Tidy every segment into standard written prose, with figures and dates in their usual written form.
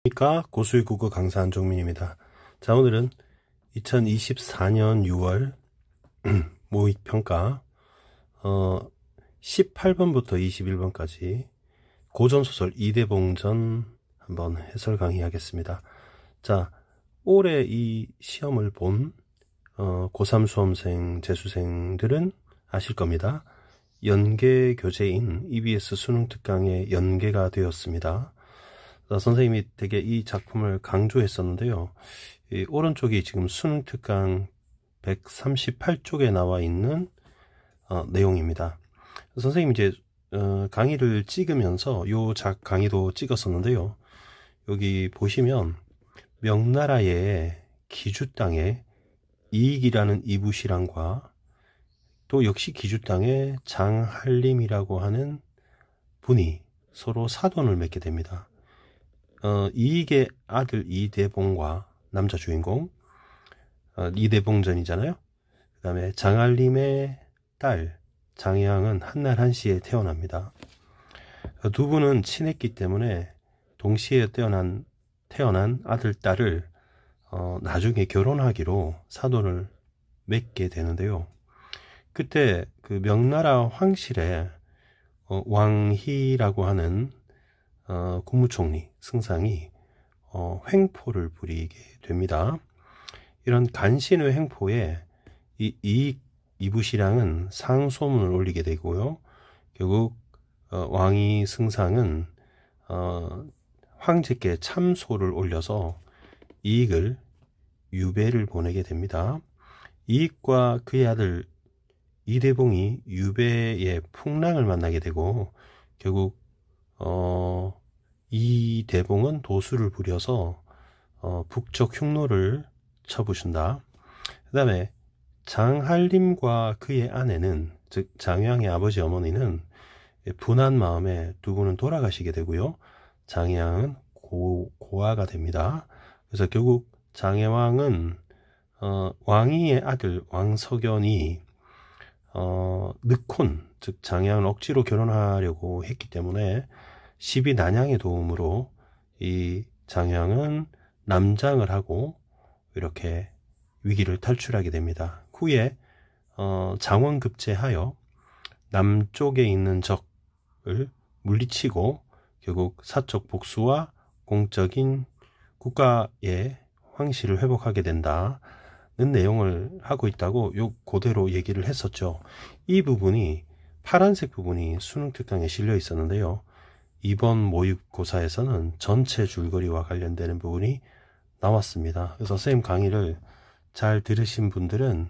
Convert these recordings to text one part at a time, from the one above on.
안녕하십니까. 고수익국어 강사 안종민입니다. 자, 오늘은 2024년 6월 모의평가 18번부터 21번까지 고전소설 이대봉전 한번 해설 강의하겠습니다. 자, 올해 이 시험을 본 고3 수험생, 재수생들은 아실 겁니다. 연계 교재인 EBS 수능 특강에 연계가 되었습니다. 선생님이 되게 이 작품을 강조했었는데요. 이 오른쪽이 지금 수능 특강 138쪽에 나와 있는 내용입니다. 선생님이 이제 강의를 찍으면서 요 강의도 찍었었는데요. 여기 보시면 명나라의 기주 땅에 이익이라는 이부시랑과 또 역시 기주 땅에 장한림이라고 하는 분이 서로 사돈을 맺게 됩니다. 이익의 아들 이대봉과 남자 주인공 이대봉전이잖아요. 그 다음에 장한림의 딸 장혜왕은 한날 한시에 태어납니다. 두 분은 친했기 때문에 동시에 태어난 아들 딸을 나중에 결혼하기로 사돈을 맺게 되는데요. 그때 그 명나라 황실에 왕희라고 하는 국무총리 승상이 횡포를 부리게 됩니다. 이런 간신의 횡포에 이 이부시랑은 상소문을 올리게 되고요. 결국 왕이 승상은 황제께 참소를 올려서 이익을 유배를 보내게 됩니다. 이익과 그의 아들 이대봉이 유배의 풍랑을 만나게 되고 결국 이대봉은 도수를 부려서 북쪽 흉노를 쳐부순다. 그 다음에 장한림과 그의 아내는, 즉 장혜왕의 아버지 어머니는 분한 마음에 두 분은 돌아가시게 되고요. 장혜왕은 고아가 됩니다. 그래서 결국 장혜왕은 왕위의 아들 왕석연이 늑혼, 즉 장혜왕을 억지로 결혼하려고 했기 때문에 12난양의 도움으로 이 장혜왕은 남장을 하고 이렇게 위기를 탈출하게 됩니다. 후에 장원급제하여 남쪽에 있는 적을 물리치고 결국 사적 복수와 공적인 국가의 황실을 회복하게 된다는 내용을 하고 있다고 그대로 얘기를 했었죠. 이 부분이 파란색 부분이 수능 특강에 실려 있었는데요. 이번 모의고사에서는 전체 줄거리와 관련되는 부분이 나왔습니다. 그래서 선생님 강의를 잘 들으신 분들은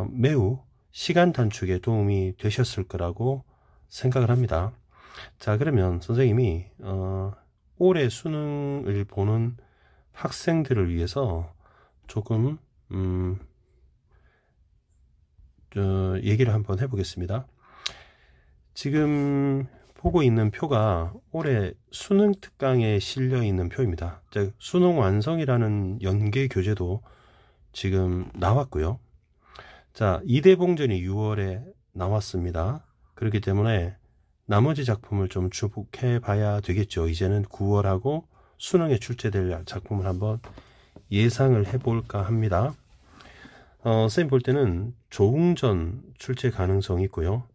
매우 시간 단축에 도움이 되셨을 거라고 생각을 합니다. 자, 그러면 선생님이 올해 수능을 보는 학생들을 위해서 조금 얘기를 한번 해보겠습니다. 지금 보고 있는 표가 올해 수능 특강에 실려 있는 표입니다. 수능 완성이라는 연계 교재도 지금 나왔고요. 자, 이대봉전이 6월에 나왔습니다. 그렇기 때문에 나머지 작품을 좀 주목해 봐야 되겠죠. 이제는 9월하고 수능에 출제될 작품을 한번 예상을 해볼까 합니다. 선생님 볼 때는 조웅전 출제 가능성이 있고요.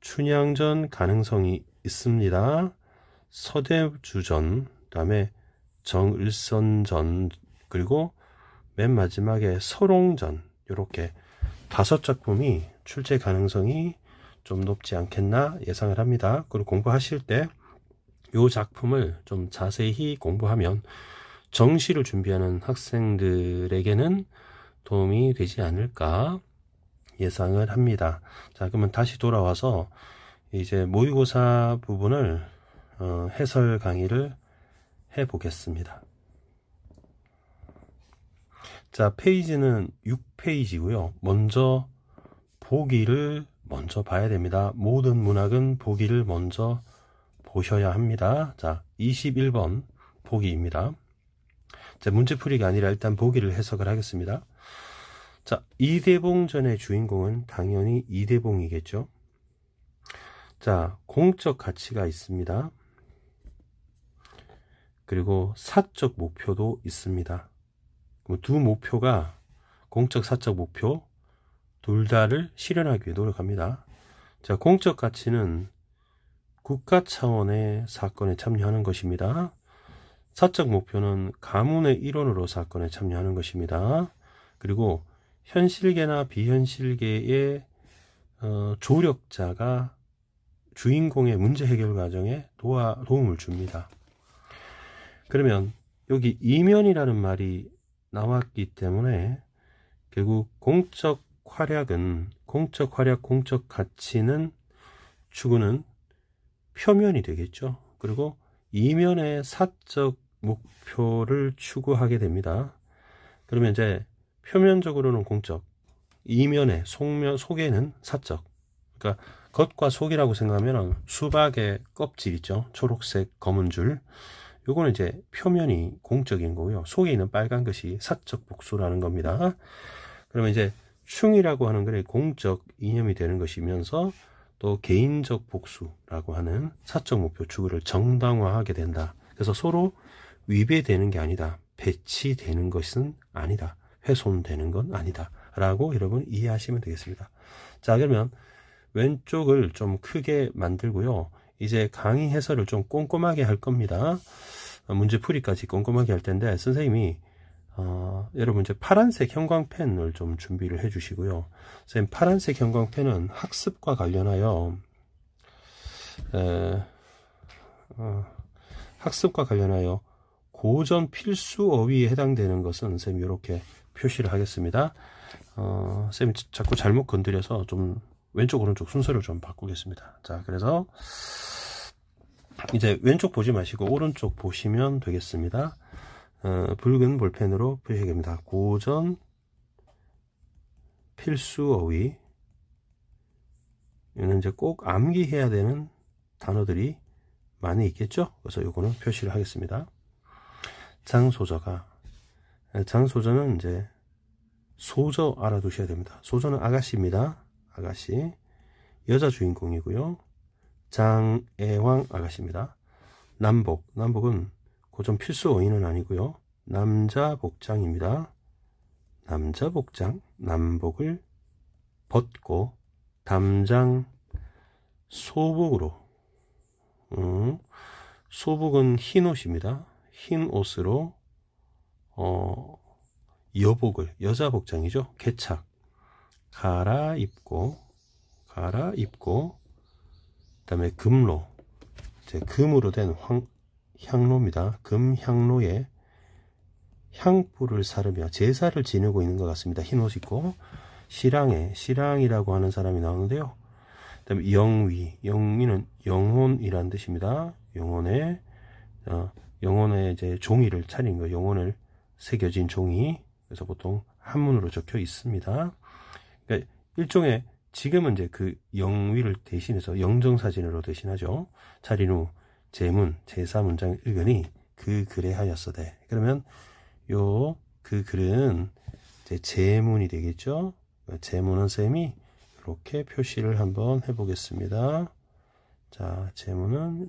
춘향전 가능성이 있습니다. 서대주전, 그 다음에 정을선전, 그리고 맨 마지막에 설옹전, 이렇게 5작품이 출제 가능성이 좀 높지 않겠나 예상을 합니다. 그리고 공부하실 때 이 작품을 좀 자세히 공부하면 정시를 준비하는 학생들에게는 도움이 되지 않을까 예상을 합니다. 자, 그러면 다시 돌아와서 이제 모의고사 부분을 해설 강의를 해 보겠습니다. 자, 페이지는 6페이지고요. 먼저 보기를 먼저 봐야 됩니다. 모든 문학은 보기를 먼저 보셔야 합니다. 자, 21번 보기입니다. 자, 문제풀이가 아니라 일단 보기를 해석을 하겠습니다. 자, 이대봉전의 주인공은 당연히 이대봉이겠죠. 자, 공적 가치가 있습니다. 그리고 사적 목표도 있습니다. 두 목표가 공적, 사적 목표 둘 다를 실현하기 위해 노력합니다. 자, 공적 가치는 국가 차원의 사건에 참여하는 것입니다. 사적 목표는 가문의 일원으로 사건에 참여하는 것입니다. 그리고 현실계나 비현실계의 조력자가 주인공의 문제 해결 과정에 도움을 줍니다. 그러면 여기 이면이라는 말이 나왔기 때문에 결국 공적 활약은, 공적 활약, 공적 가치는 추구는 표면이 되겠죠. 그리고 이면의 사적 목표를 추구하게 됩니다. 그러면 이제 표면적으로는 공적, 이면의 속에는 사적. 그러니까 겉과 속이라고 생각하면 수박의 껍질 있죠. 초록색 검은 줄. 요거는 이제 표면이 공적인 거고요. 속에 있는 빨간 것이 사적 복수라는 겁니다. 그러면 이제 충이라고 하는 게 공적 이념이 되는 것이면서 또 개인적 복수라고 하는 사적 목표 추구를 정당화하게 된다. 그래서 서로 위배되는 게 아니다. 배치되는 것은 아니다. 훼손되는 건 아니다. 라고 여러분 이해하시면 되겠습니다. 자, 그러면 왼쪽을 좀 크게 만들고요. 이제 강의 해설을 좀 꼼꼼하게 할 겁니다. 문제풀이까지 꼼꼼하게 할 텐데 선생님이 여러분 이제 파란색 형광펜을 좀 준비를 해 주시고요. 선생님 파란색 형광펜은 학습과 관련하여 고전 필수 어휘에 해당되는 것은 선생님 이렇게 표시를 하겠습니다. 선생님 자꾸 잘못 건드려서 좀 왼쪽 오른쪽 순서를 좀 바꾸겠습니다. 자, 그래서 이제 왼쪽 보지 마시고 오른쪽 보시면 되겠습니다. 붉은 볼펜으로 표시하겠습니다. 고전 필수 어휘. 이는 이제 꼭 암기해야 되는 단어들이 많이 있겠죠? 그래서 요거는 표시를 하겠습니다. 장소저는 이제 소저 알아두셔야 됩니다. 소저는 아가씨입니다. 아가씨. 여자 주인공이고요. 장애왕 아가씨입니다. 남복은 고전 필수 어휘는 아니고요. 남자 복장입니다. 남자 복장, 남복을 벗고 담장 소복으로, 소복은 흰 옷입니다. 흰 옷으로 여복을, 여자 복장이죠. 개착 갈아입고 그다음에 금로, 이제 금으로 된 향로입니다. 금향로에 향불을 사르며 제사를 지내고 있는 것 같습니다. 흰 옷 입고. 시랑이라고 하는 사람이 나오는데요. 그다음에 영위는 영혼이라는 뜻입니다. 영혼에 이제 종이를 차린 거, 영혼을 새겨진 종이. 그래서 보통 한문으로 적혀 있습니다. 그러니까 일종의 지금은 이제 그 영위를 대신해서 영정사진으로 대신하죠. 차린 후 제문, 제사 문장을 읽으니 그 글에 하였으되. 그러면 그 글은 이제 제문이 되겠죠. 제문은 쌤이 이렇게 표시를 한번 해보겠습니다. 자, 제문은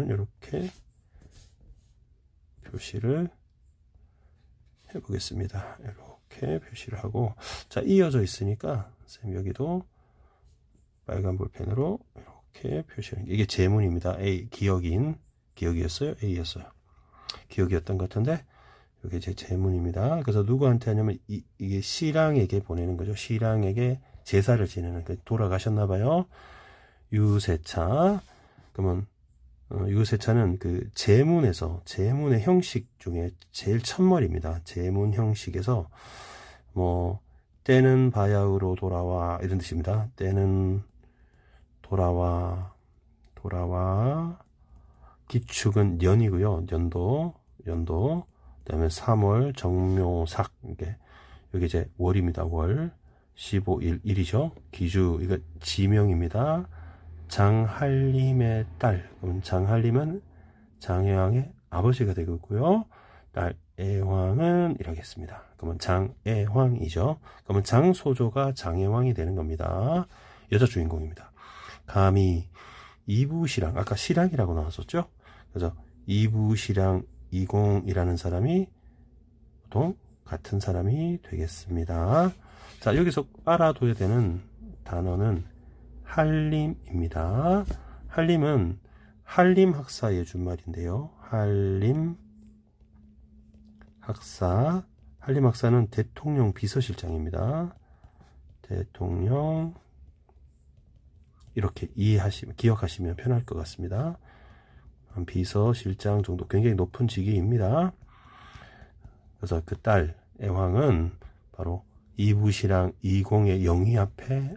이렇게 표시를 해보겠습니다. 이렇게 표시를 하고, 자, 이어져 있으니까 쌤 여기도 빨간 볼펜으로 이렇게 표시를. 이게 제문입니다. 기억이었어요? A였어요. 기억이었던 것 같은데 이게 제 제문입니다. 그래서 누구한테 하냐면 이게 시랑에게 보내는 거죠. 시랑에게 제사를 지내는, 돌아가셨나봐요. 유세차. 그러면 유세차는 그 제문의 형식 중에 제일 첫머리입니다. 제문 형식에서 때는 바야흐로 돌아와 이런 뜻입니다. 때는 돌아와. 기축은 년이고요. 연도. 그다음에 3월 정묘삭. 여기 이제 월입니다. 월. 15일 일이죠. 기주, 이거 지명입니다. 장할림의 딸. 그럼 장할림은 장애왕의 아버지가 되겠고요. 딸 애왕은 이라겠습니다. 그러면 장애왕이죠. 그러면 장소조가 장애왕이 되는 겁니다. 여자 주인공입니다. 감히 이부시랑, 아까 시랑이라고 나왔었죠? 그래서 이부시랑 이공이라는 사람이 보통 같은 사람이 되겠습니다. 자, 여기서 알아둬야 되는 단어는 한림입니다. 한림은 한림학사의 준말인데요. 한림학사. 한림학사는 대통령 비서실장입니다. 대통령, 이렇게 기억하시면 편할 것 같습니다. 비서실장 정도, 굉장히 높은 직위입니다. 그래서 그 딸 애황은 바로 이부시랑 이공의 영희 앞에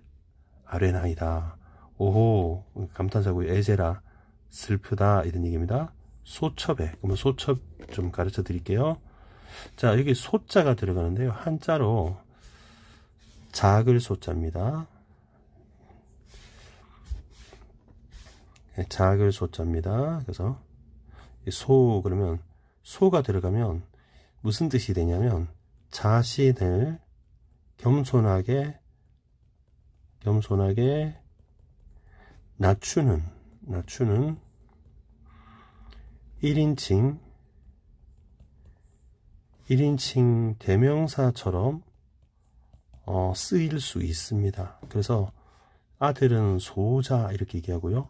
아뢰나이다. 오호, 감탄사고요. 애제라, 슬프다, 이런 얘기입니다. 소첩에, 그러면 소첩 좀 가르쳐 드릴게요. 자, 여기 소자가 들어가는데요. 한자로 작을 소자입니다. 작을 소자입니다. 그래서 소, 그러면 소가 들어가면 무슨 뜻이 되냐면 자신을 겸손하게 낮추는 1인칭 대명사처럼 쓰일 수 있습니다. 그래서 아들은 소자 이렇게 얘기하고요.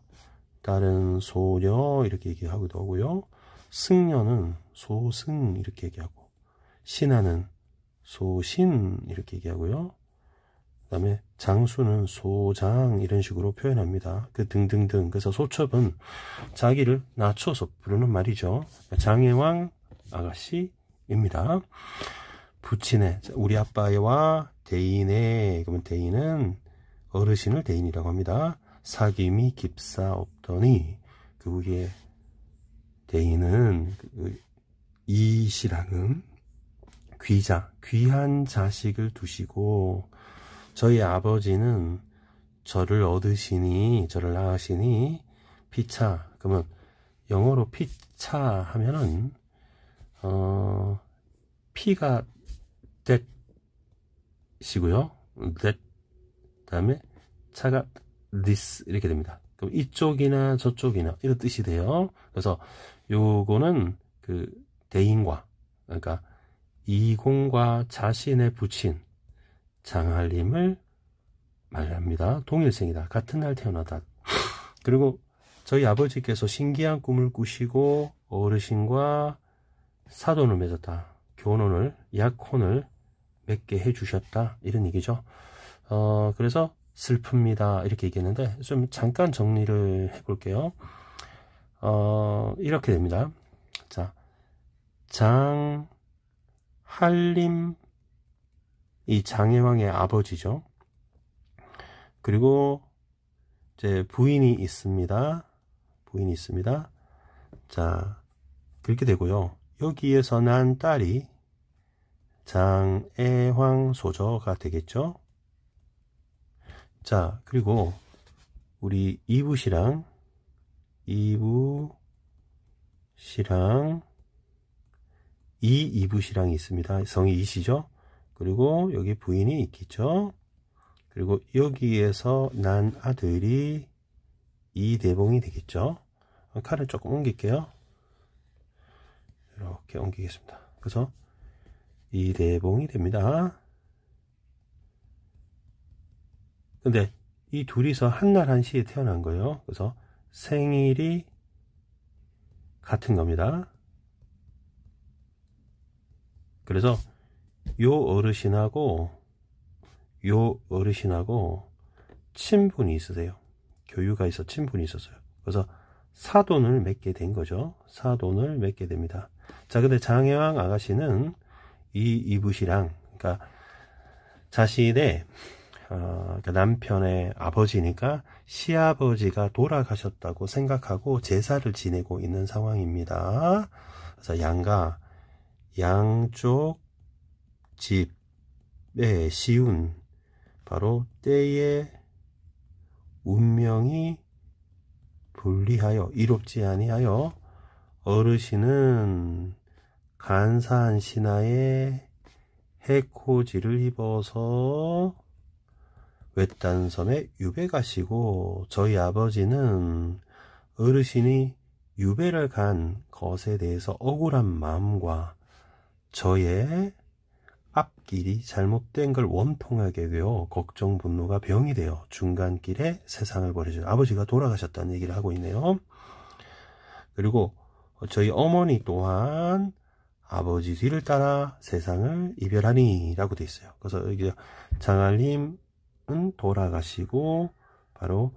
딸은 소녀 이렇게 얘기하기도 하고요. 승려는 소승 이렇게 얘기하고, 신하는 소신 이렇게 얘기하고요. 그 다음에 장수는 소장 이런 식으로 표현합니다. 그 등등등. 그래서 소첩은 자기를 낮춰서 부르는 말이죠. 장혜왕 아가씨입니다. 부친의, 우리 아빠와 대인의, 그러면 대인은 어르신을 대인이라고 합니다. 사귐이 깊사옵더니, 그 위에 대인은 이시랑은 귀한 자식을 두시고, 저희 아버지는 저를 낳으시니 피차, 그러면 영어로 피차 하면은 피가 that이고요. that 다음에 차가 this 이렇게 됩니다. 그럼 이쪽이나 저쪽이나 이런 뜻이 돼요. 그래서 요거는 그 대인과, 그러니까 이공과 자신의 부친 장한림을 말합니다. 동일생이다. 같은 날 태어나다. 그리고 저희 아버지께서 신기한 꿈을 꾸시고 어르신과 사돈을 맺었다. 교혼을, 약혼을 맺게 해주셨다. 이런 얘기죠. 그래서 슬픕니다. 이렇게 얘기했는데 좀 잠깐 정리를 해볼게요. 이렇게 됩니다. 자, 장한림, 이 장혜왕의 아버지죠. 그리고 이제 부인이 있습니다. 자, 그렇게 되고요. 여기에서 난 딸이 장애황 소저가 되겠죠. 자, 그리고 우리 이부시랑 이부시랑이 있습니다. 성이 이시죠. 그리고 여기 부인이 있겠죠. 그리고 여기에서 난 아들이 이대봉이 되겠죠. 칼을 조금 옮길게요. 이렇게 옮기겠습니다. 그래서 이대봉이 됩니다. 근데 이 둘이서 한날 한시에 태어난 거예요. 그래서 생일이 같은 겁니다. 그래서 요 어르신하고 친분이 있으세요. 교유가 있어 친분이 있었어요. 그래서 사돈을 맺게 된 거죠. 사돈을 맺게 됩니다. 자, 근데 장혜왕 아가씨는 이 이부시랑, 그러니까 자신의 그러니까 남편의 아버지니까 시아버지가 돌아가셨다고 생각하고 제사를 지내고 있는 상황입니다. 그래서 양쪽 집에 시운, 바로 때에 운명이 불리하여 이롭지 아니하여 어르신은 간사한 신하의 해코지를 입어서 외딴섬에 유배 가시고, 저희 아버지는 어르신이 유배를 간 것에 대해서 억울한 마음과 저의 앞길이 잘못된 걸 원통하게 되어 걱정 분노가 병이 되어 중간길에 세상을 버리죠. 아버지가 돌아가셨다는 얘기를 하고 있네요. 그리고 저희 어머니 또한 아버지 뒤를 따라 세상을 이별하니 라고 돼 있어요. 그래서 여기 장알림은 돌아가시고 바로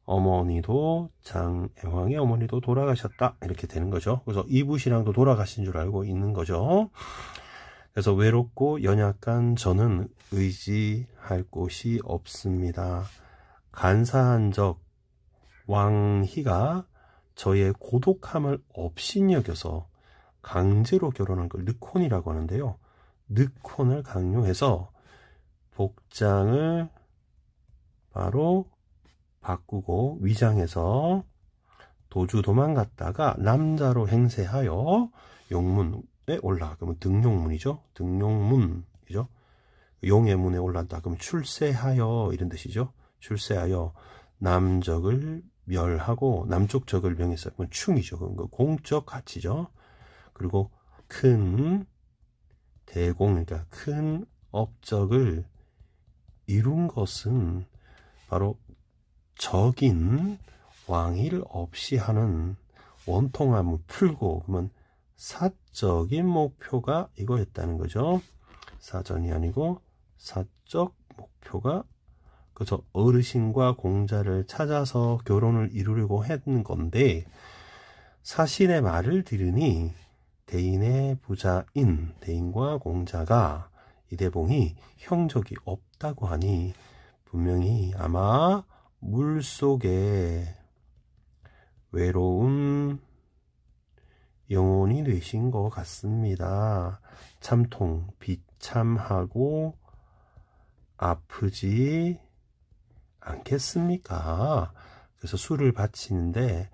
어머니도 장애왕의 어머니도 돌아가셨다 이렇게 되는 거죠. 그래서 이부신랑도 돌아가신 줄 알고 있는 거죠. 그래서 외롭고 연약한 저는 의지할 곳이 없습니다. 간사한 적 왕희가 저의 고독함을 업신여겨서 강제로 결혼한 걸 늑혼이라고 하는데요. 늑혼을 강요해서 복장을 바로 바꾸고 위장해서 도주 도망갔다가 남자로 행세하여 용문에 올라. 그러면 등용문이죠. 등용문이죠. 용의 문에 올랐다. 그러면 출세하여 이런 뜻이죠. 출세하여 남적을 멸하고 남쪽 적을 명했어요. 그건 충이죠. 그건 공적 가치죠. 그리고 큰 대공, 그러니까 큰 업적을 이룬 것은 바로 적인 왕위를 없이 하는 원통함을 풀고, 그러면 사적인 목표가 이거였다는 거죠. 사전이 아니고 사적 목표가, 그래서 어르신과 공자를 찾아서 결혼을 이루려고 했는 건데, 사신의 말을 들으니 대인의 부자인 대인과 공자가 이대봉이 형적이 없다고 하니 분명히 아마 물속에 외로운 영혼이 되신 것 같습니다. 참통 비참하고 아프지 않겠습니까? 그래서 술을 바치는데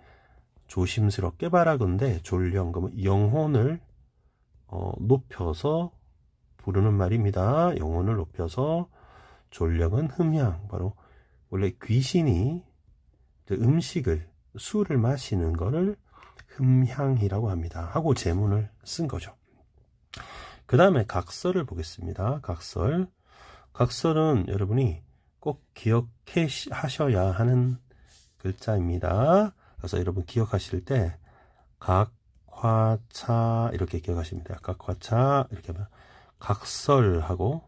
조심스럽게 바라건대 졸령, 그러면 영혼을 높여서 부르는 말입니다. 영혼을 높여서, 졸령은 흠향, 바로 원래 귀신이 음식을, 술을 마시는 거를 흠향이라고 합니다. 하고 제문을 쓴 거죠. 그 다음에 각설을 보겠습니다. 각설은 여러분이 꼭 기억해 하셔야 하는 글자입니다. 그래서 여러분 기억하실 때 각화차 이렇게 기억하십니다. 각화차 이렇게 하면 각설하고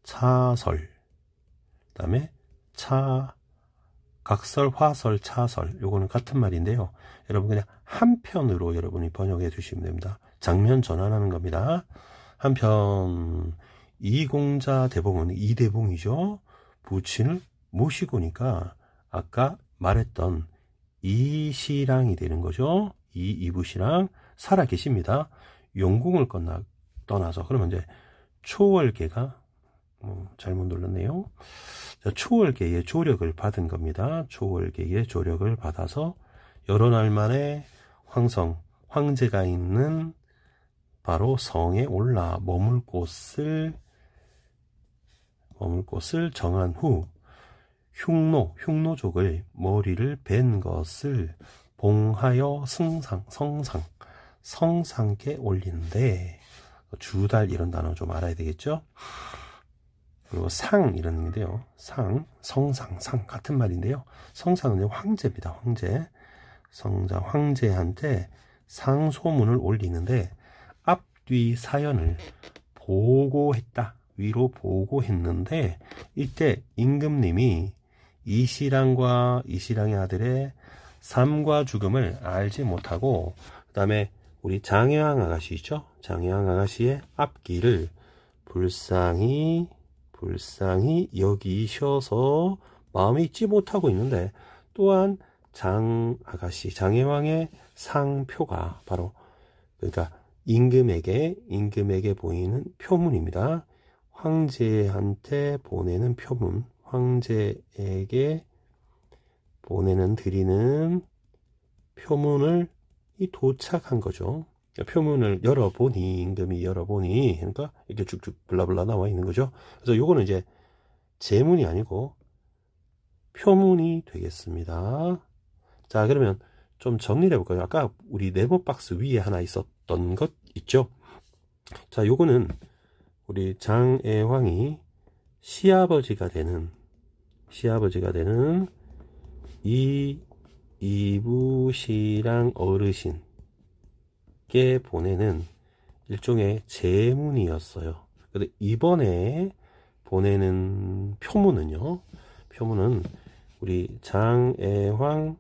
차설, 그 다음에 각설, 화설, 차설, 요거는 같은 말인데요. 여러분 그냥 한편으로 여러분이 번역해 주시면 됩니다. 장면 전환하는 겁니다. 한편 이공자 대봉은 이대봉이죠. 부친을 모시고 오니까 아까 말했던 이시랑이 되는 거죠. 이부시랑 살아 계십니다. 용궁을 떠나서. 그러면 이제 초월계가 잘못 눌렀네요. 초월계의 조력을 받은 겁니다. 초월계의 조력을 받아서 여러 날 만에 황제가 있는 바로 성에 올라 머물 곳을 정한 후 흉노족을 머리를 벤 것을 봉하여 성상께 올리는데, 주달 이런 단어 좀 알아야 되겠죠. 그리고 상 이런 건데요. 성상 같은 말인데요. 성상은 황제입니다. 황제한테 상소문을 올리는데 앞뒤 사연을 위로 보고했는데, 이때 임금님이 이시랑의 아들의 삶과 죽음을 알지 못하고, 그 다음에 우리 장애왕 아가씨 있죠? 장애왕 아가씨의 앞길을 불쌍히 여기셔서 마음에 잊지 못하고 있는데, 또한 장애왕의 상표가 바로, 그러니까 임금에게 보이는 표문입니다. 황제한테 보내는 표문, 황제에게 드리는 표문을 도착한 거죠. 표문을 임금이 열어보니, 그러니까 이렇게 쭉쭉 블라블라 나와 있는 거죠. 그래서 요거는 이제 제문이 아니고 표문이 되겠습니다. 자, 그러면 좀 정리를 해볼까요? 아까 우리 네모 박스 위에 하나 있었던 것 있죠? 자, 요거는 우리 장애왕이 시아버지가 되는 이부시랑 어르신께 보내는 일종의 제문이었어요. 근데 이번에 보내는 표문은 우리 장애왕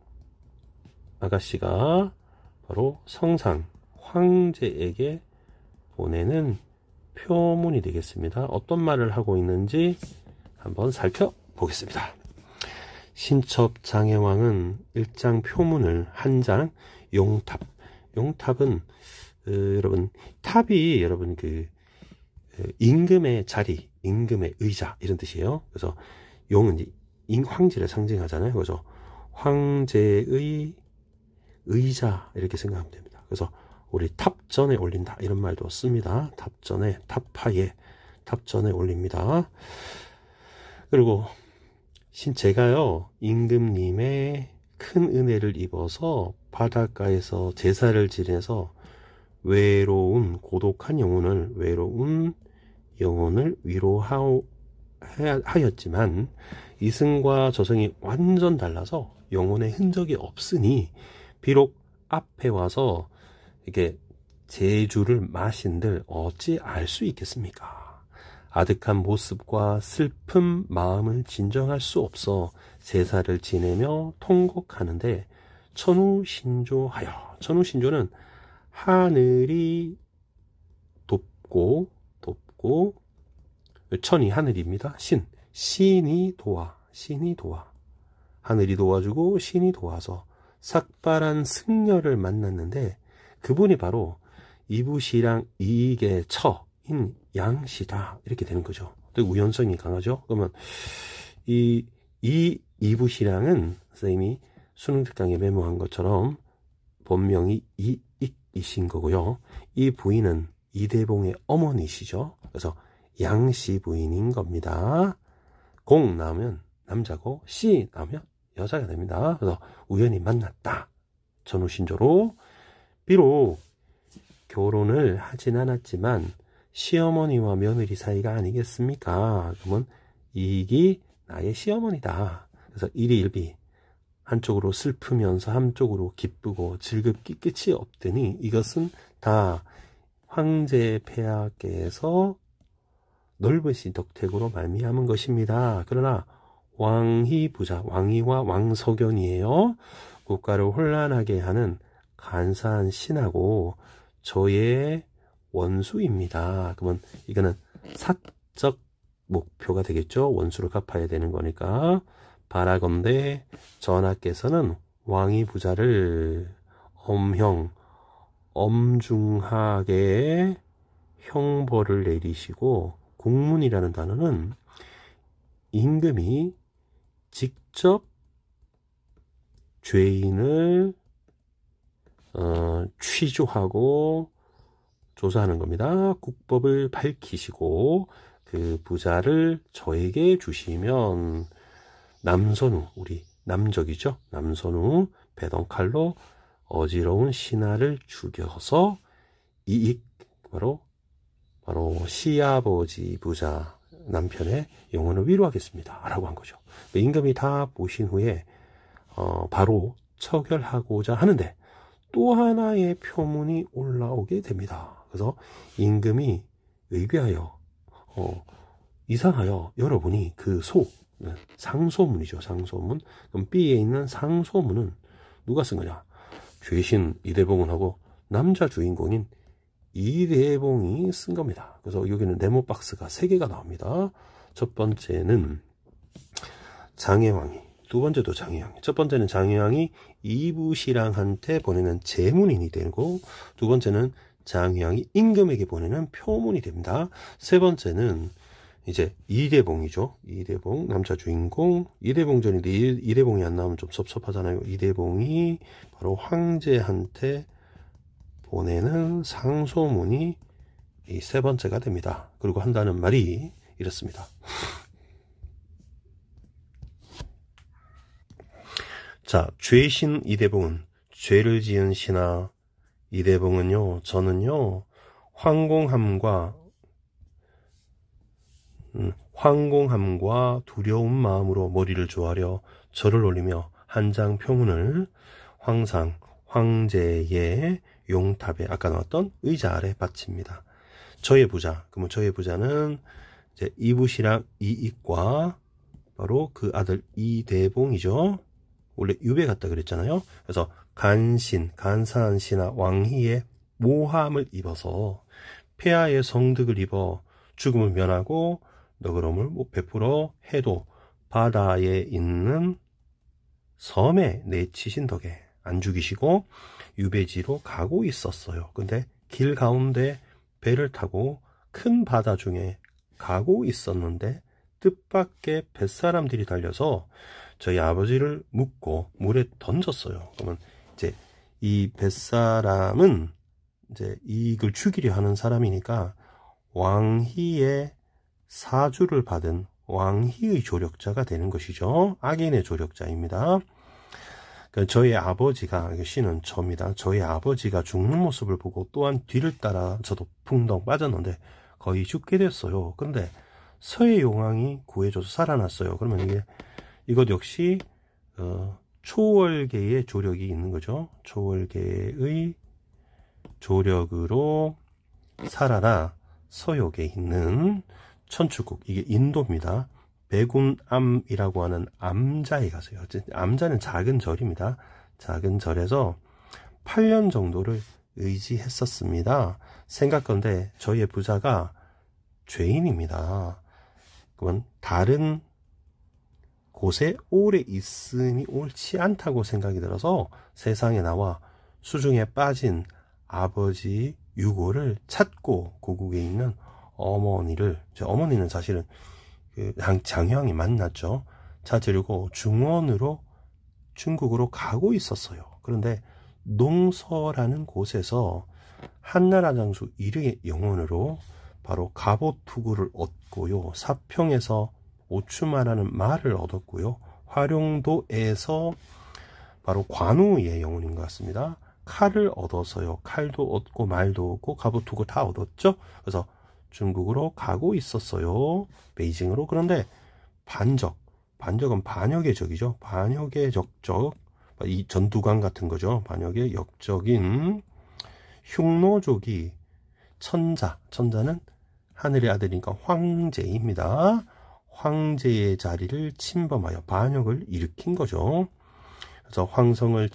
아가씨가 바로 성상 황제에게 보내는 표문이 되겠습니다. 어떤 말을 하고 있는지 한번 살펴보겠습니다. 신첩 장애왕은 일장 표문을 한 장 용탑은 여러분 탑이 여러분 임금의 자리, 임금의 의자 이런 뜻이에요. 그래서 용은 황제를 상징하잖아요. 그래서 황제의 의자 이렇게 생각하면 됩니다. 그래서 우리 탑전에 올린다 이런 말도 씁니다. 탑전에, 탑하에, 탑전에 올립니다. 그리고 제가요 임금님의 큰 은혜를 입어서 바닷가에서 제사를 지내서 외로운 고독한 영혼을 위로하였지만 이승과 저승이 완전 달라서 영혼의 흔적이 없으니 비록 앞에 와서 이게 제주를 마신들 어찌 알 수 있겠습니까? 아득한 모습과 슬픈 마음을 진정할 수 없어 제사를 지내며 통곡하는데 천우신조하여, 천우신조는 하늘이 돕고 천이 하늘입니다. 신이 도와 하늘이 도와주고 신이 도와서 삭발한 승려를 만났는데 그분이 바로 이부시랑 이익의 처인 양씨다 이렇게 되는 거죠. 우연성이 강하죠. 그러면 이부시랑은 선생님이 수능 특강에 메모한 것처럼 본명이 이익이신 거고요. 이 부인은 이대봉의 어머니시죠. 그래서 양씨 부인인 겁니다. 공 나오면 남자고 씨 나오면 여자가 됩니다. 그래서 우연히 만났다. 전우신조로 비록 결혼을 하진 않았지만 시어머니와 며느리 사이가 아니겠습니까? 그러면 이익이 나의 시어머니다. 그래서 일희일비 한쪽으로 슬프면서 한쪽으로 기쁘고 즐겁기 끝이 없더니 이것은 다 황제 폐하께서 넓으신 덕택으로 말미암은 것입니다. 그러나 왕희부자, 왕희와 왕석연이에요. 국가를 혼란하게 하는 간사한 신하고 저의 원수입니다. 그러면 이거는 사적 목표가 되겠죠. 원수를 갚아야 되는 거니까. 바라건대 전하께서는 왕희부자를 엄중하게 형벌을 내리시고, 국문이라는 단어는 임금이 직접 죄인을 취조하고 조사하는 겁니다. 국법을 밝히시고 그 부자를 저에게 주시면 남선우, 우리 남적이죠. 남선우 배덩칼로 어지러운 신하를 죽여서 이익, 바로 시아버지 부자 남편의 영혼을 위로하겠습니다 라고 한 거죠. 임금이 다 보신 후에 바로 처결하고자 하는데 또 하나의 표문이 올라오게 됩니다. 그래서 임금이 의궤하여 이상하여 여러분이 그 상소문이죠. 상소문. 그럼 B에 있는 상소문은 누가 쓴 거냐? 죄신 이대봉은 하고 남자 주인공인 이대봉이 쓴 겁니다. 그래서 여기는 네모 박스가 3개가 나옵니다. 첫 번째는 장애왕이, 두 번째도 장애왕이. 첫 번째는 장애왕이 이부시랑한테 보내는 제문인이 되고, 두 번째는 장애왕이 임금에게 보내는 표문이 됩니다. 세 번째는 이제 이대봉이죠. 이대봉, 남자 주인공. 이대봉전인데 이대봉이 안 나오면 좀 섭섭하잖아요. 이대봉이 바로 황제한테 보내는 상소문이 이 세 번째가 됩니다. 그리고 한다는 말이 이렇습니다. 자, 죄신 이대봉은, 죄를 지은 신하 이대봉은요, 저는요, 황공함과 두려운 마음으로 머리를 조아려 절을 올리며 한장 표문을 황상, 황제의 용탑에 아까 나왔던 의자 아래 바칩니다. 저의 부자, 그러면 저의 부자는 이제 이부시랑 이익과 바로 그 아들 이대봉이죠. 원래 유배 갔다 그랬잖아요. 그래서 간신, 간사한 신하 왕희의 모함을 입어서 폐하의 성득을 입어 죽음을 면하고 너그러움을 베풀어 해도 바다에 있는 섬에 내치신 덕에 안 죽이시고 유배지로 가고 있었어요. 근데 길 가운데 배를 타고 큰 바다 중에 가고 있었는데 뜻밖의 뱃사람들이 달려서 저희 아버지를 묶고 물에 던졌어요. 그러면 이제 이 뱃사람은 이제 이익을 죽이려 하는 사람이니까 왕희의 사주를 받은 왕희의 조력자가 되는 것이죠. 악인의 조력자입니다. 그러니까 저희 아버지가, 시는 저입니다. 저희 아버지가 죽는 모습을 보고 또한 뒤를 따라 저도 풍덩 빠졌는데 거의 죽게 됐어요. 근데 서해 용왕이 구해줘서 살아났어요. 그러면 이것 역시 초월계의 조력이 있는 거죠. 초월계의 조력으로 살아라 서역에 있는 천축국, 이게 인도입니다. 백운암이라고 하는 암자에 가서요. 암자는 작은 절입니다. 작은 절에서 8년 정도를 의지했었습니다. 생각건데 저희의 부자가 죄인입니다. 그러면 다른 곳에 오래 있으니 옳지 않다고 생각이 들어서 세상에 나와 수중에 빠진 아버지 유고를 찾고 고국에 있는 어머니를, 어머니는 사실은 장형이 만났죠. 찾으려고 중국으로 가고 있었어요. 그런데 농서라는 곳에서 한나라 장수 일의 영혼으로 바로 갑오투구를 얻고요. 사평에서 오추마라는 말을 얻었고요. 화룡도에서 바로 관우의 영혼인 것 같습니다. 칼을 얻어서요. 칼도 얻고 말도 얻고 갑오투구 다 얻었죠. 그래서 중국으로 가고 있었어요. 베이징으로. 그런데 반적은 반역의 적이죠. 반역의 적적, 이 전두광 같은 거죠. 반역의 역적인 흉노족이 천자는 하늘의 아들이니까 황제입니다. 황제의 자리를 침범하여 반역을 일으킨 거죠. 그래서 황성을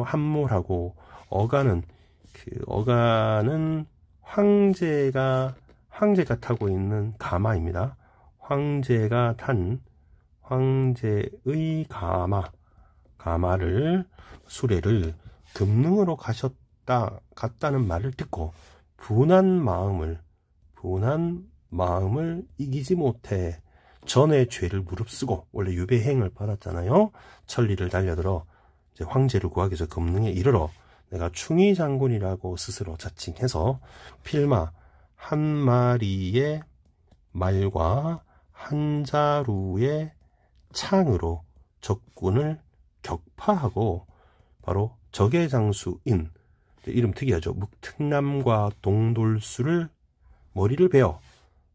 함몰하고 어가는 황제가 타고 있는 가마입니다. 황제가 탄 황제의 가마를 수레를 금능으로 갔다는 말을 듣고 분한 마음을 이기지 못해 전의 죄를 무릅쓰고, 원래 유배행을 받았잖아요. 천리를 달려들어 이제 황제를 구하기 위해서 금능에 이르러 내가 충의 장군이라고 스스로 자칭해서 필마 한 마리의 말과 한 자루의 창으로 적군을 격파하고 바로 적의 장수인, 이름 특이하죠. 묵특남과 동돌수를 머리를 베어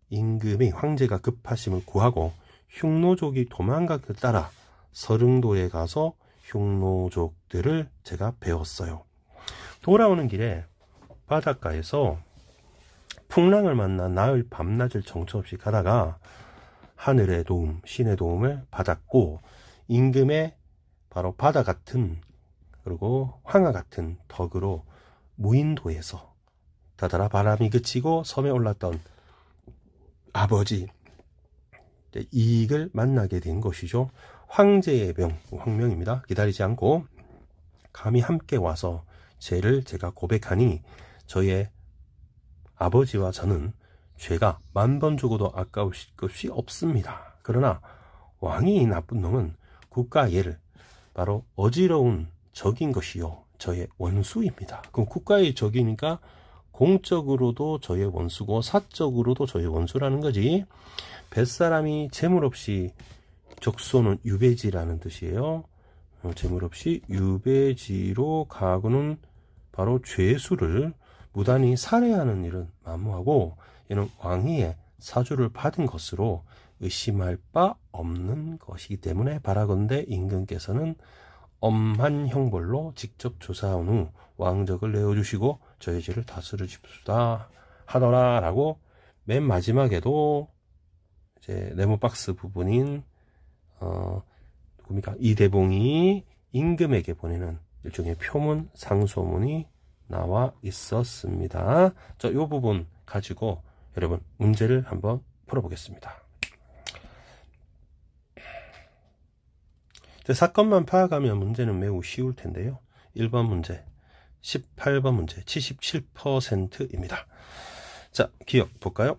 임금이 황제가 급하심을 구하고 흉노족이 도망가기를 따라 서릉도에 가서 흉노족들을 제가 배웠어요. 돌아오는 길에 바닷가에서 풍랑을 만나 나흘 밤낮을 정처 없이 가다가 하늘의 도움, 신의 도움을 받았고 임금의 바로 바다 같은 그리고 황하 같은 덕으로 무인도에서 다다라 바람이 그치고 섬에 올랐던 아버지 이익을 만나게 된 것이죠. 황제의 황명입니다. 기다리지 않고 감히 함께 와서 죄를 제가 고백하니 저의 아버지와 저는 죄가 10,000번 죽어도 아까울 것이 없습니다. 그러나 왕이 나쁜 놈은 국가예를 바로 어지러운 적인 것이요 저의 원수입니다. 그럼 국가의 적이니까 공적으로도 저의 원수고 사적으로도 저의 원수라는 거지. 뱃사람이 재물 없이 적소는 유배지라는 뜻이에요. 재물 없이 유배지로 가고는 바로 죄수를 무단히 살해하는 일은 만무하고 이는 왕위의 사주를 받은 것으로 의심할 바 없는 것이기 때문에 바라건대 임금께서는 엄한 형벌로 직접 조사한 후 왕적을 내어주시고 저의 죄를 다스려 주십시다 하더라 라고 맨 마지막에도 이제 네모 박스 부분인 누굽니까? 이대봉이 임금에게 보내는 일종의 표문 상소문이 나와 있었습니다. 자, 이 부분 가지고 여러분 문제를 한번 풀어보겠습니다. 사건만 파악하면 문제는 매우 쉬울 텐데요. 1번 문제, 18번 문제 77%입니다. 자, 기억 볼까요?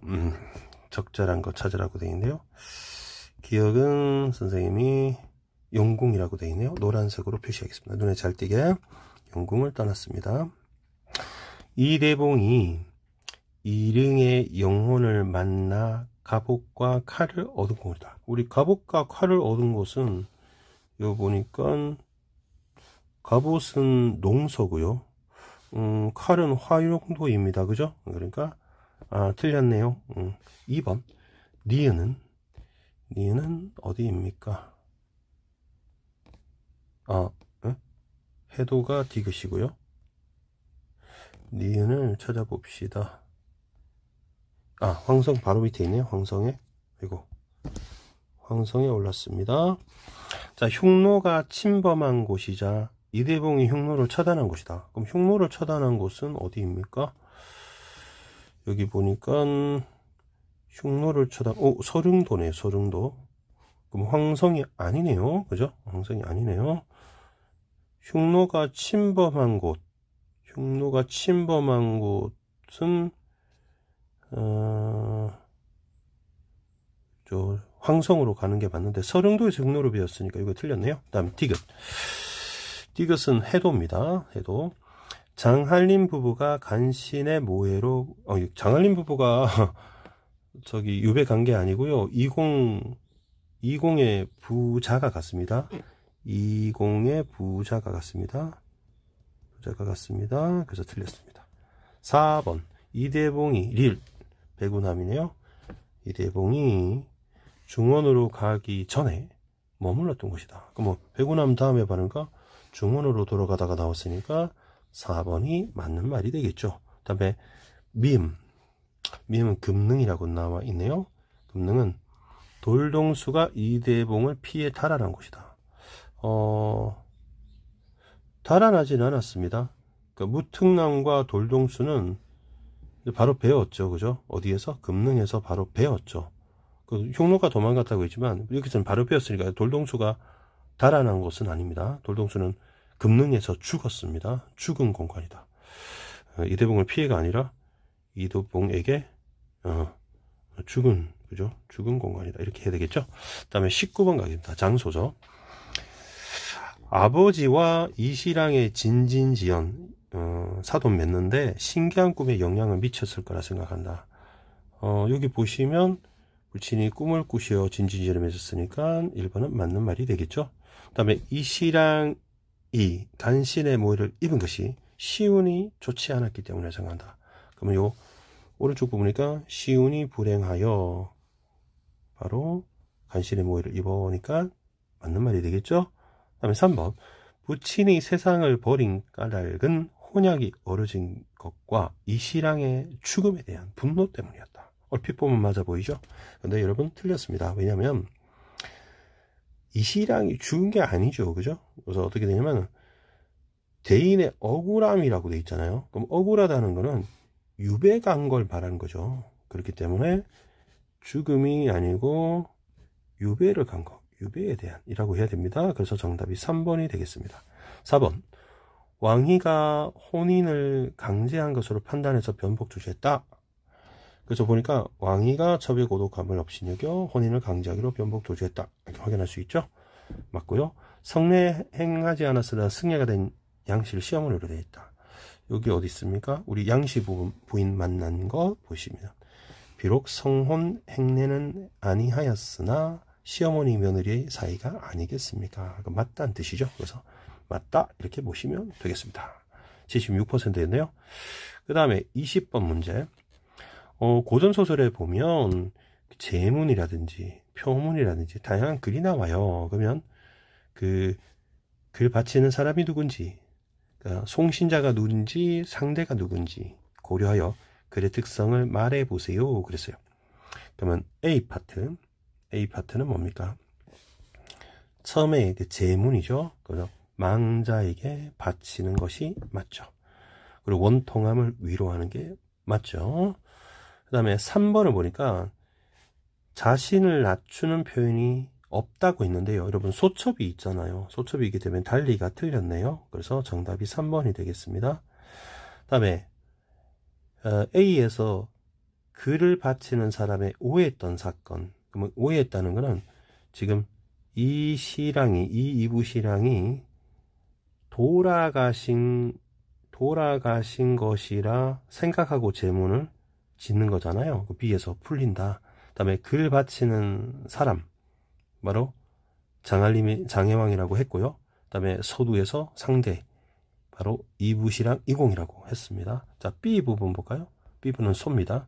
적절한 거 찾으라고 되어 있네요. 기억은 선생님이 용궁이라고 되어 있네요. 노란색으로 표시하겠습니다. 눈에 잘 띄게 용궁을 떠났습니다. 이대봉이 이릉의 영혼을 만나 갑옷과 칼을 얻은 곳이다. 우리 갑옷과 칼을 얻은 곳은 요 보니까 갑옷은 농서고요. 칼은 화용도입니다. 그죠? 그러니까 틀렸네요. 2번 니은은 어디입니까? 해도가 디귿이고요. 니은을 찾아봅시다. 황성 바로 밑에 있네요. 황성에 올랐습니다. 자, 흉노가 침범한 곳이자 이대봉이 흉노를 처단한 곳이다. 그럼 흉노를 처단한 곳은 어디입니까? 여기 보니까 흉노를 서릉도네. 서릉도. 그럼 황성이 아니네요. 그죠? 황성이 아니네요. 흉노가 침범한 곳은 황성으로 가는 게 맞는데 서릉도에서 흉노를 배웠으니까 이거 틀렸네요. 다음 디귿은 해도입니다. 해도. 장한림 부부가 간신의 모해로 장한림 부부가 저기 유배 간 게 아니고요. 이공의 부자가 같습니다. 이공의 부자가 같습니다. 그래서 틀렸습니다. 4번 이대봉이 배구남이네요. 이대봉이 중원으로 가기 전에 머물렀던 곳이다. 그럼 배구남 다음에 바른가 중원으로 돌아가다가 나왔으니까 4번이 맞는 말이 되겠죠. 다음에 미음은 금능이라고 나와 있네요. 금능은 돌동수가 이대봉을 피해 달아난 곳이다. 달아나진 않았습니다. 그러니까 무특남과 돌동수는 바로 배웠죠. 그죠? 어디에서? 금능에서 바로 배웠죠. 흉노가 도망갔다고 했지만 여기서는 바로 배웠으니까 돌동수가 달아난 것은 아닙니다. 돌동수는 금능에서 죽었습니다. 죽은 공간이다. 이대봉을 피해가 아니라 이대봉에게 죽은 공간이다. 이렇게 해야 되겠죠. 그 다음에 19번 가겠습니다. 장소죠. 아버지와 이시랑의 진진지연 사돈 맺는데 신기한 꿈에 영향을 미쳤을 거라 생각한다. 여기 보시면 불친이 꿈을 꾸시어 진진지연을 맺었으니까 1번은 맞는 말이 되겠죠. 그 다음에 이시랑이 간신의 모해를 입은 것이 시운이 좋지 않았기 때문에 생각한다. 그러면 요 오른쪽 부분이니까 시운이 불행하여 바로 간신의 모해를 입어오니까 맞는 말이 되겠죠. 그 다음에 3번 부친이 세상을 버린 까닭은 혼약이 어려진 것과 이시랑의 죽음에 대한 분노 때문이었다. 얼핏 보면 맞아 보이죠? 근데 여러분 틀렸습니다. 왜냐하면 이시랑이 죽은 게 아니죠. 그죠? 그래서 어떻게 되냐면 대인의 억울함이라고 돼 있잖아요. 그럼 억울하다는 거는 유배 간 걸 말하는 거죠. 그렇기 때문에 죽음이 아니고 유배를 간 거, 유배에 대한 이라고 해야 됩니다. 그래서 정답이 3번이 되겠습니다. 4번 왕희가 혼인을 강제한 것으로 판단해서 변복 조치했다. 그래서 보니까 왕희가 첩의 고독함을 없이 여겨 혼인을 강제하기로 변복 조치했다. 이렇게 확인할 수 있죠. 맞고요. 성례 행하지 않았으나 승례가 된 양씨를 시어머니로 되어 있다. 여기 어디 있습니까? 우리 양씨 부인 만난 거 보시면 비록 성혼 행례는 아니하였으나 시어머니 며느리의 사이가 아니겠습니까? 맞다는 뜻이죠. 그래서 맞다 이렇게 보시면 되겠습니다. 76%였네요. 그 다음에 20번 문제. 고전소설에 보면 제문이라든지 표문이라든지 다양한 글이 나와요. 그러면 그 글 바치는 사람이 누군지, 그러니까 송신자가 누군지 상대가 누군지 고려하여 글의 특성을 말해보세요. 그랬어요. 그러면 A파트는 뭡니까? 처음에 그 제문이죠. 그래서 망자에게 바치는 것이 맞죠. 그리고 원통함을 위로하는 게 맞죠. 그 다음에 3번을 보니까 자신을 낮추는 표현이 없다고 했는데요. 여러분 소첩이 있잖아요. 소첩이기 때문에 달리가 틀렸네요. 그래서 정답이 3번이 되겠습니다. 그 다음에 A에서 글을 바치는 사람의 오해했던 사건. 그러면 오해했다는 것은 지금 이 이부시랑이 돌아가신 것이라 생각하고 제문을 짓는 거잖아요. 그 B에서 풀린다. 그 다음에 글 바치는 사람 바로 장알림이 장혜왕이라고 했고요. 그 다음에 서두에서 상대 바로 이부시랑 이공이라고 했습니다. 자, B 부분 볼까요? B 부분은 소입니다.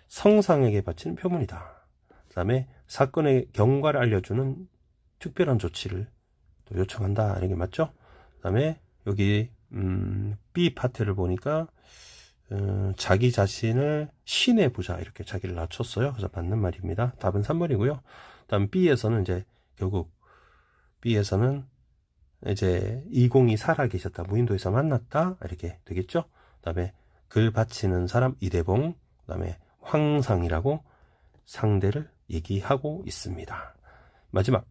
성상에게 바치는 표문이다. 그 다음에 사건의 경과를 알려주는 특별한 조치를 또 요청한다. 이런 게 맞죠? 그 다음에 여기 B 파트를 보니까 자기 자신을 신의 부자 이렇게 자기를 낮췄어요. 그래서 맞는 말입니다. 답은 3번이고요. 다음 B에서는 이제 결국 B에서는 이제 이공이 살아 계셨다. 무인도에서 만났다. 이렇게 되겠죠. 그다음에 글 바치는 사람 이대봉, 그다음에 황상이라고 상대를 얘기하고 있습니다. 마지막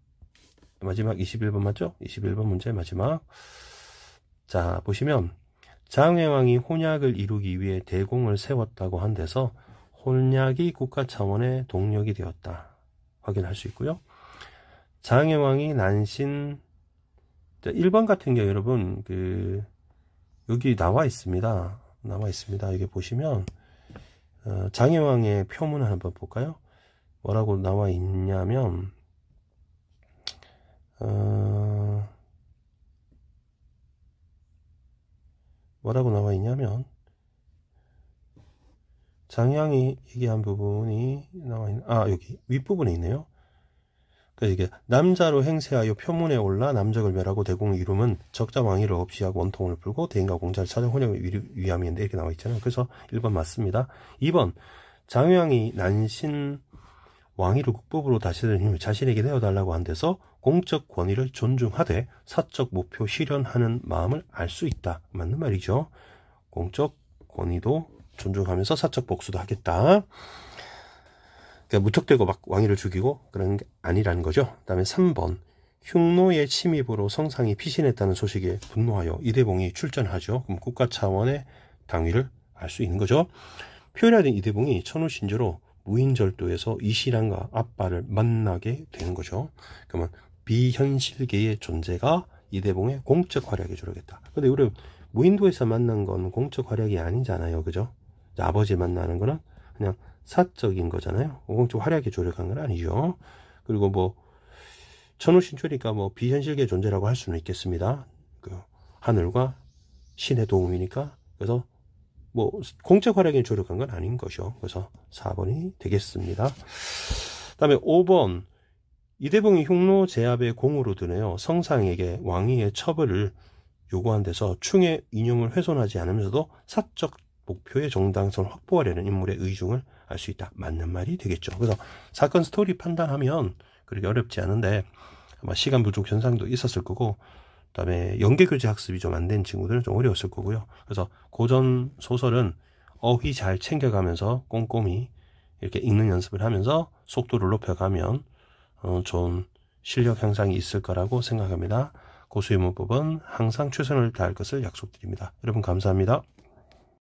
21번 맞죠? 21번 문제 마지막. 자, 보시면 장혜왕이 혼약을 이루기 위해 대공을 세웠다고 한 데서 혼약이 국가 차원의 동력이 되었다. 확인할 수 있고요. 장혜왕이 난신 1번 같은 경우 여러분 여기 나와 있습니다. 여기 보시면 장혜왕의 표문을 한번 볼까요? 뭐라고 나와 있냐면 장혜왕이 얘기한 부분이 나와 있는 여기 윗부분에 있네요. 그래서 이게 남자로 행세하여 표문에 올라 남적을 멸하고 대공을 이루면 적자 왕위를 없이 하고 원통을 풀고 대인과 공자를 찾아 혼역을 위함인데 이렇게 나와 있잖아요. 그래서 1번 맞습니다. 2번 장혜왕이 난신 왕위를 국법으로 다스리는 힘을 자신에게 내어달라고 한 데서 공적 권위를 존중하되 사적 목표 실현하는 마음을 알 수 있다. 맞는 말이죠. 공적 권위도 존중하면서 사적 복수도 하겠다. 그러니까 무턱대고 막 왕위를 죽이고 그런 게 아니라는 거죠. 그 다음에 3번 흉노의 침입으로 성상이 피신했다는 소식에 분노하여 이대봉이 출전하죠. 그럼 국가 차원의 당위를 알 수 있는 거죠. 표현하던 이대봉이 천우신조로 무인절도에서 이시랑과 아빠를 만나게 되는 거죠. 그러면 비현실계의 존재가 이대봉의 공적 활약에 조력했다. 근데 우리 무인도에서 만난 건 공적 활약이 아니잖아요. 그죠? 아버지 만나는 거는 그냥 사적인 거잖아요. 공적 활약에 조력한 건 아니죠. 그리고 뭐 천우신조니까 뭐 비현실계 존재라고 할 수는 있겠습니다. 그 하늘과 신의 도움이니까. 그래서 뭐 공적 활약에 조력한 건 아닌 것이죠. 그래서 4번이 되겠습니다. 그다음에 5번 이대봉이 흉노 제압의 공으로 드네요. 성상에게 왕위의 처벌을 요구한 데서 충의 이념을 훼손하지 않으면서도 사적 목표의 정당성을 확보하려는 인물의 의중을 알 수 있다. 맞는 말이 되겠죠. 그래서 사건 스토리 판단하면 그렇게 어렵지 않은데 아마 시간 부족 현상도 있었을 거고 그다음에 연계교재 학습이 좀 안 된 친구들은 좀 어려웠을 거고요. 그래서 고전 소설은 어휘 잘 챙겨가면서 꼼꼼히 이렇게 읽는 연습을 하면서 속도를 높여가면 좋은 실력 향상이 있을 거라고 생각합니다. 고수의 문법은 항상 최선을 다할 것을 약속드립니다. 여러분 감사합니다.